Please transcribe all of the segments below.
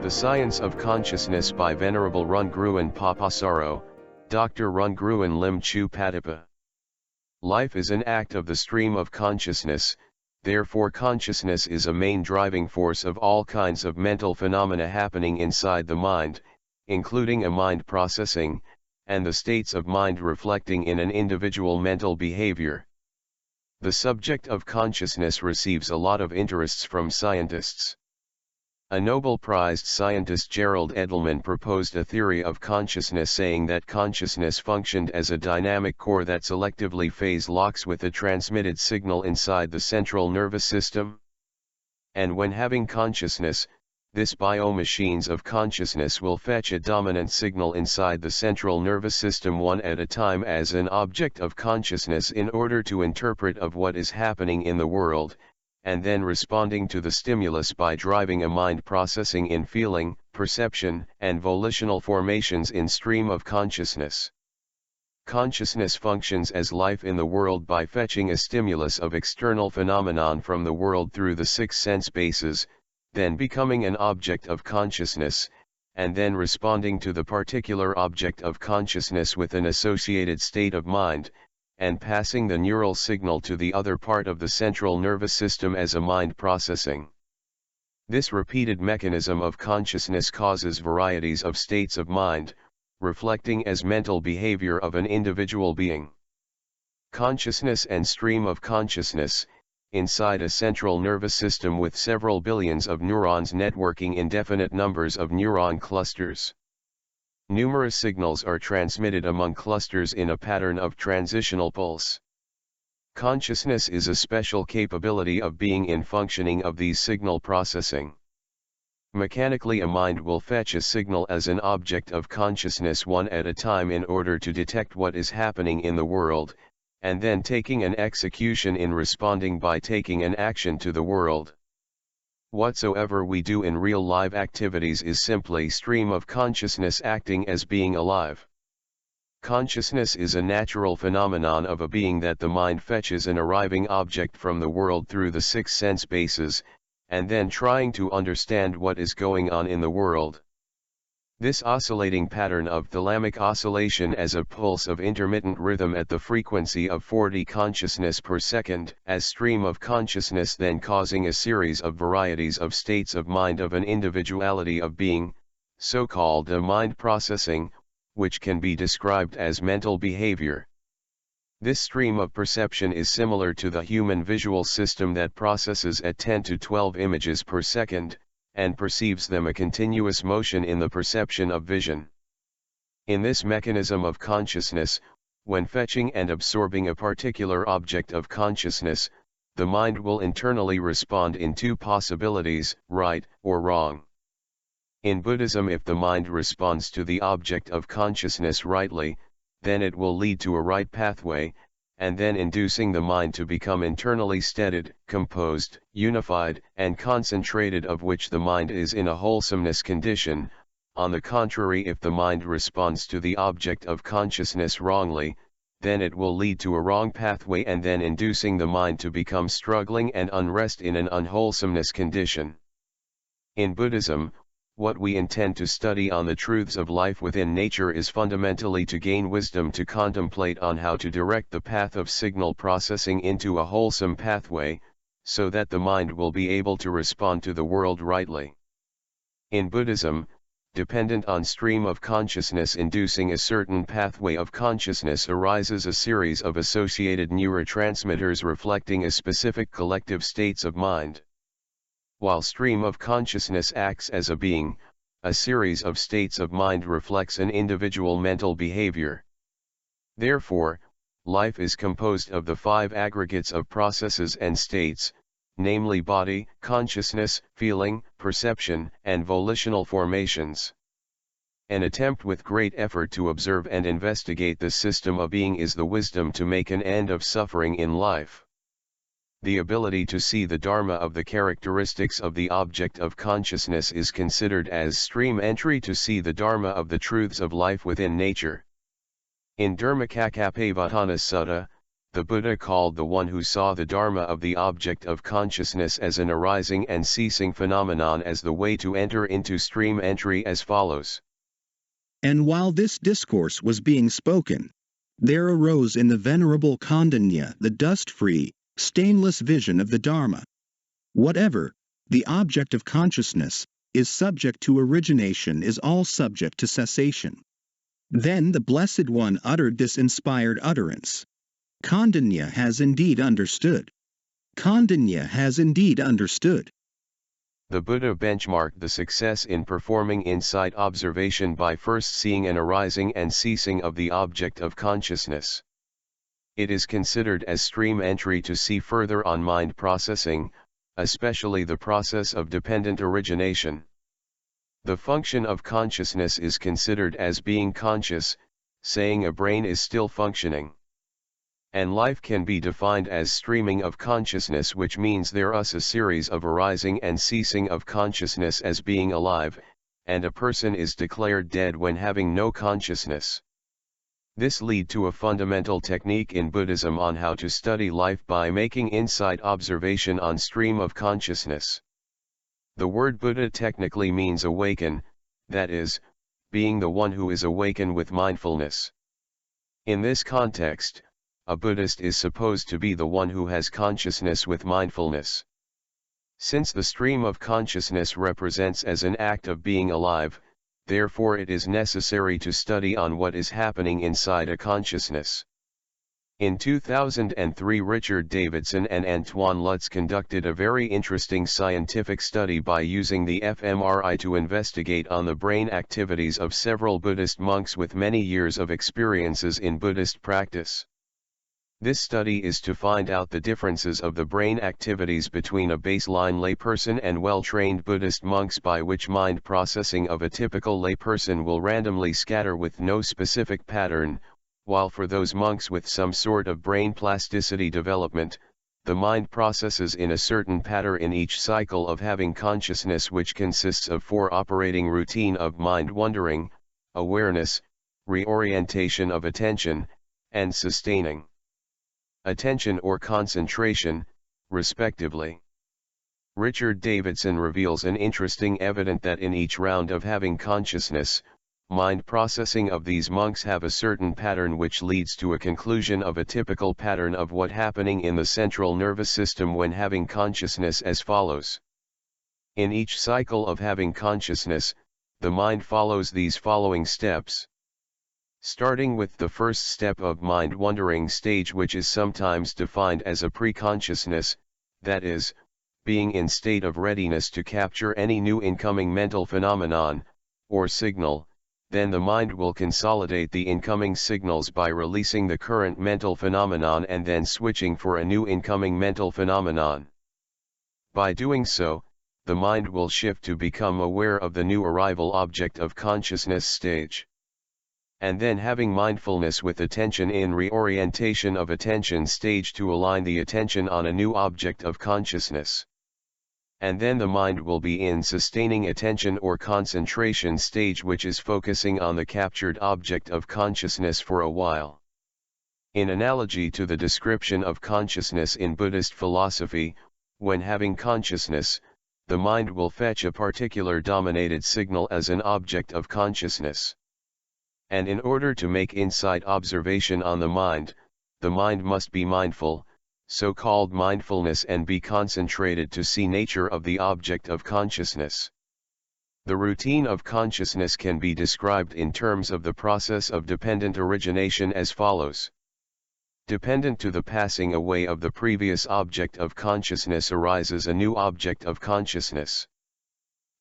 The Science of Consciousness by Venerable Rungruan Papasaro, Dr. Rungruan Lim Chu Patapa. Life is an act of the stream of consciousness, therefore consciousness is a main driving force of all kinds of mental phenomena happening inside the mind, including a mind processing, and the states of mind reflecting in an individual mental behavior. The subject of consciousness receives a lot of interests from scientists. A Nobel-prized scientist Gerald Edelman proposed a theory of consciousness saying that consciousness functioned as a dynamic core that selectively phase locks with a transmitted signal inside the central nervous system. And when having consciousness, this biomachines of consciousness will fetch a dominant signal inside the central nervous system one at a time as an object of consciousness in order to interpret of what is happening in the world, and then responding to the stimulus by driving a mind processing in feeling, perception, and volitional formations in stream of consciousness. Consciousness functions as life in the world by fetching a stimulus of external phenomenon from the world through the six sense bases, then becoming an object of consciousness, and then responding to the particular object of consciousness with an associated state of mind, and passing the neural signal to the other part of the central nervous system as a mind processing. This repeated mechanism of consciousness causes varieties of states of mind, reflecting as mental behavior of an individual being. Consciousness and stream of consciousness, inside a central nervous system with several billions of neurons networking indefinite numbers of neuron clusters. Numerous signals are transmitted among clusters in a pattern of transitional pulse. Consciousness is a special capability of being in functioning of these signal processing. Mechanically a mind will fetch a signal as an object of consciousness one at a time in order to detect what is happening in the world, and then taking an execution in responding by taking an action to the world. Whatsoever we do in real live activities is simply stream of consciousness acting as being alive. Consciousness is a natural phenomenon of a being that the mind fetches an arriving object from the world through the six sense bases, and then trying to understand what is going on in the world. This oscillating pattern of thalamic oscillation as a pulse of intermittent rhythm at the frequency of 40 consciousness per second as stream of consciousness then causing a series of varieties of states of mind of an individuality of being, so-called a mind processing, which can be described as mental behavior. This stream of perception is similar to the human visual system that processes at 10 to 12 images per second, and perceives them a continuous motion in the perception of vision. In this mechanism of consciousness, when fetching and absorbing a particular object of consciousness, the mind will internally respond in two possibilities, right or wrong. In Buddhism, if the mind responds to the object of consciousness rightly, then it will lead to a right pathway, and then inducing the mind to become internally steadied, composed, unified, and concentrated, of which the mind is in a wholesomeness condition. On the contrary, if the mind responds to the object of consciousness wrongly, then it will lead to a wrong pathway and then inducing the mind to become struggling and unrest in an unwholesomeness condition. In Buddhism, what we intend to study on the truths of life within nature is fundamentally to gain wisdom to contemplate on how to direct the path of signal processing into a wholesome pathway, so that the mind will be able to respond to the world rightly. In Buddhism, dependent on stream of consciousness inducing a certain pathway of consciousness arises a series of associated neurotransmitters reflecting a specific collective states of mind. While stream of consciousness acts as a being, a series of states of mind reflects an individual mental behavior. Therefore, life is composed of the five aggregates of processes and states, namely body, consciousness, feeling, perception, and volitional formations. An attempt with great effort to observe and investigate this system of being is the wisdom to make an end of suffering in life. The ability to see the dharma of the characteristics of the object of consciousness is considered as stream entry to see the dharma of the truths of life within nature. In Dharmakakappavatana Sutta, the Buddha called the one who saw the Dharma of the object of consciousness as an arising and ceasing phenomenon as the way to enter into stream entry as follows. And while this discourse was being spoken, there arose in the Venerable Kondanya the dust-free, stainless vision of the Dharma. Whatever, the object of consciousness, is subject to origination is all subject to cessation. Then the Blessed One uttered this inspired utterance. Kondanya has indeed understood. Kondanya has indeed understood. The Buddha benchmarked the success in performing insight observation by first seeing an arising and ceasing of the object of consciousness. It is considered as stream entry to see further on mind processing, especially the process of dependent origination. The function of consciousness is considered as being conscious, saying a brain is still functioning. And life can be defined as streaming of consciousness, which means there is a series of arising and ceasing of consciousness as being alive, and a person is declared dead when having no consciousness. This leads to a fundamental technique in Buddhism on how to study life by making insight observation on stream of consciousness. The word Buddha technically means awaken, that is, being the one who is awakened with mindfulness. In this context, a Buddhist is supposed to be the one who has consciousness with mindfulness. Since the stream of consciousness represents as an act of being alive, therefore it is necessary to study on what is happening inside a consciousness. In 2003, Richard Davidson and Antoine Lutz conducted a very interesting scientific study by using the fMRI to investigate on the brain activities of several Buddhist monks with many years of experiences in Buddhist practice. This study is to find out the differences of the brain activities between a baseline layperson and well-trained Buddhist monks, by which mind processing of a typical layperson will randomly scatter with no specific pattern, while for those monks with some sort of brain plasticity development, the mind processes in a certain pattern in each cycle of having consciousness, which consists of 4 operating routine of mind wandering, awareness, reorientation of attention, and sustaining attention or concentration, respectively. Richard Davidson reveals an interesting evidence that in each round of having consciousness, mind processing of these monks have a certain pattern, which leads to a conclusion of a typical pattern of what happening in the central nervous system when having consciousness as follows. In each cycle of having consciousness, the mind follows these following steps. Starting with the first step of mind wandering stage, which is sometimes defined as a pre-consciousness, that is, being in state of readiness to capture any new incoming mental phenomenon, or signal, then the mind will consolidate the incoming signals by releasing the current mental phenomenon and then switching for a new incoming mental phenomenon. By doing so, the mind will shift to become aware of the new arrival object of consciousness stage. And then having mindfulness with attention in reorientation of attention stage to align the attention on a new object of consciousness. And then the mind will be in sustaining attention or concentration stage, which is focusing on the captured object of consciousness for a while. In analogy to the description of consciousness in Buddhist philosophy, when having consciousness, the mind will fetch a particular dominated signal as an object of consciousness. And in order to make insight observation on the mind must be mindful, so-called mindfulness, and be concentrated to see nature of the object of consciousness. The routine of consciousness can be described in terms of the process of dependent origination as follows. Dependent to the passing away of the previous object of consciousness arises a new object of consciousness.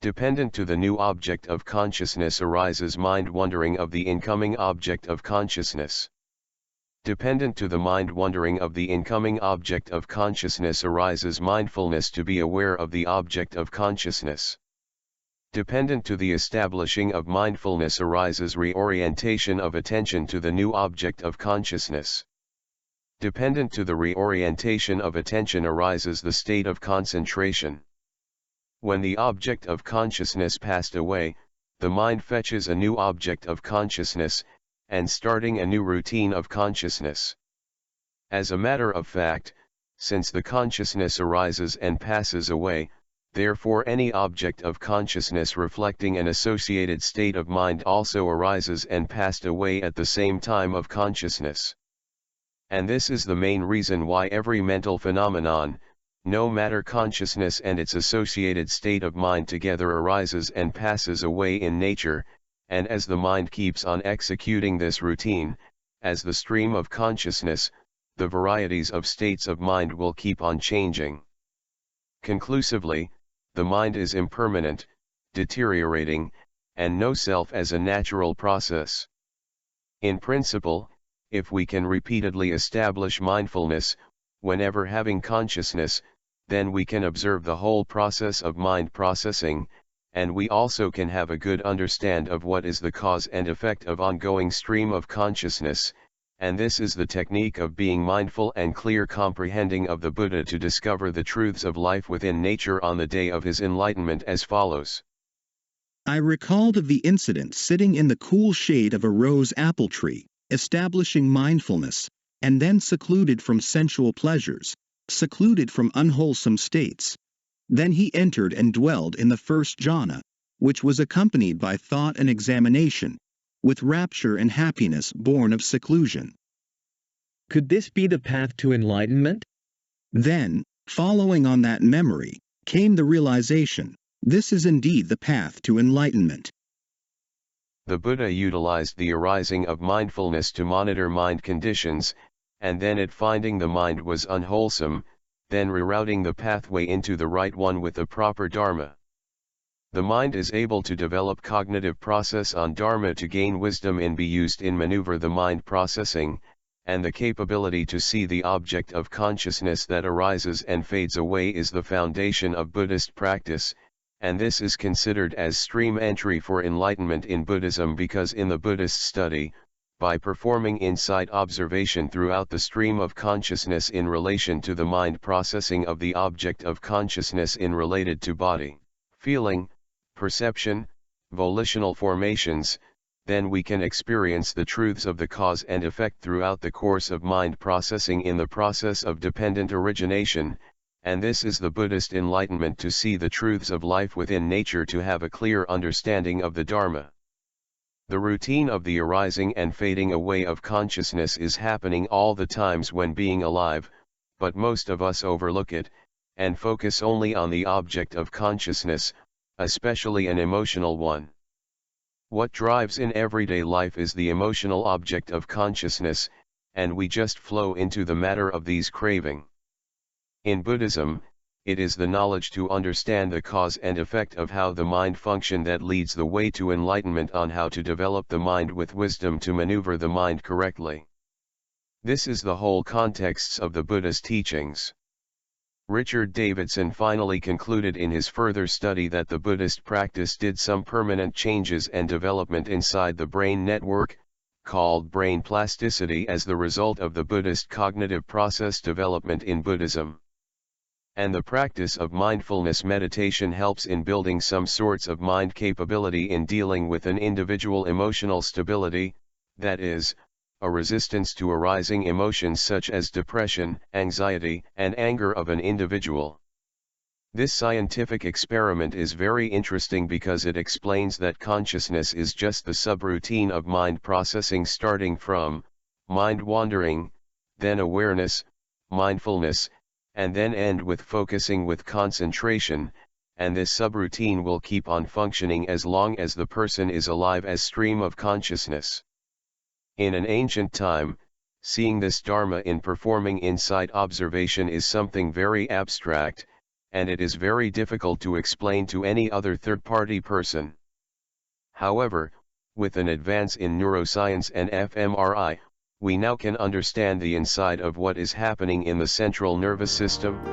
Dependent to the new object of consciousness arises mind wandering of the incoming object of consciousness. Dependent to the mind wandering of the incoming object of consciousness arises mindfulness to be aware of the object of consciousness. Dependent to the establishing of mindfulness arises reorientation of attention to the new object of consciousness. Dependent to the reorientation of attention arises the state of concentration. When the object of consciousness passed away, the mind fetches a new object of consciousness, and starting a new routine of consciousness. As a matter of fact, since the consciousness arises and passes away, therefore any object of consciousness reflecting an associated state of mind also arises and passed away at the same time of consciousness. And this is the main reason why every mental phenomenon, no matter consciousness and its associated state of mind together, arises and passes away in nature, and as the mind keeps on executing this routine, as the stream of consciousness, the varieties of states of mind will keep on changing. Conclusively, the mind is impermanent, deteriorating, and no self as a natural process. In principle, if we can repeatedly establish mindfulness, whenever having consciousness, then we can observe the whole process of mind processing, and we also can have a good understand of what is the cause and effect of ongoing stream of consciousness, and this is the technique of being mindful and clear comprehending of the Buddha to discover the truths of life within nature on the day of his enlightenment as follows. I recalled of the incident sitting in the cool shade of a rose apple tree, establishing mindfulness, and then secluded from sensual pleasures, secluded from unwholesome states. Then he entered and dwelled in the first jhana, which was accompanied by thought and examination, with rapture and happiness born of seclusion. Could this be the path to enlightenment? Then, following on that memory, came the realization, this is indeed the path to enlightenment. The Buddha utilized the arising of mindfulness to monitor mind conditions, and then at finding the mind was unwholesome, then rerouting the pathway into the right one with the proper dharma. The mind is able to develop cognitive process on dharma to gain wisdom and be used in maneuver the mind processing, and the capability to see the object of consciousness that arises and fades away is the foundation of Buddhist practice, and this is considered as stream entry for enlightenment in Buddhism because in the Buddhist study, by performing insight observation throughout the stream of consciousness in relation to the mind processing of the object of consciousness in related to body, feeling, perception, volitional formations, then we can experience the truths of the cause and effect throughout the course of mind processing in the process of dependent origination, and this is the Buddhist enlightenment to see the truths of life within nature to have a clear understanding of the Dharma. The routine of the arising and fading away of consciousness is happening all the times when being alive, but most of us overlook it, and focus only on the object of consciousness, especially an emotional one. What drives in everyday life is the emotional object of consciousness, and we just flow into the matter of these craving. In Buddhism, it is the knowledge to understand the cause and effect of how the mind function that leads the way to enlightenment on how to develop the mind with wisdom to maneuver the mind correctly. This is the whole context of the Buddha's teachings. Richard Davidson finally concluded in his further study that the Buddhist practice did some permanent changes and development inside the brain network, called brain plasticity, as the result of the Buddhist cognitive process development in Buddhism. And the practice of mindfulness meditation helps in building some sorts of mind capability in dealing with an individual emotional stability, that is, a resistance to arising emotions such as depression, anxiety, and anger of an individual. This scientific experiment is very interesting because it explains that consciousness is just the subroutine of mind processing, starting from mind wandering, then awareness, mindfulness, and then end with focusing with concentration, and this subroutine will keep on functioning as long as the person is alive as stream of consciousness. In an ancient time, seeing this Dharma in performing insight observation is something very abstract, and it is very difficult to explain to any other third-party person. However, with an advance in neuroscience and fMRI, we now can understand the inside of what is happening in the central nervous system,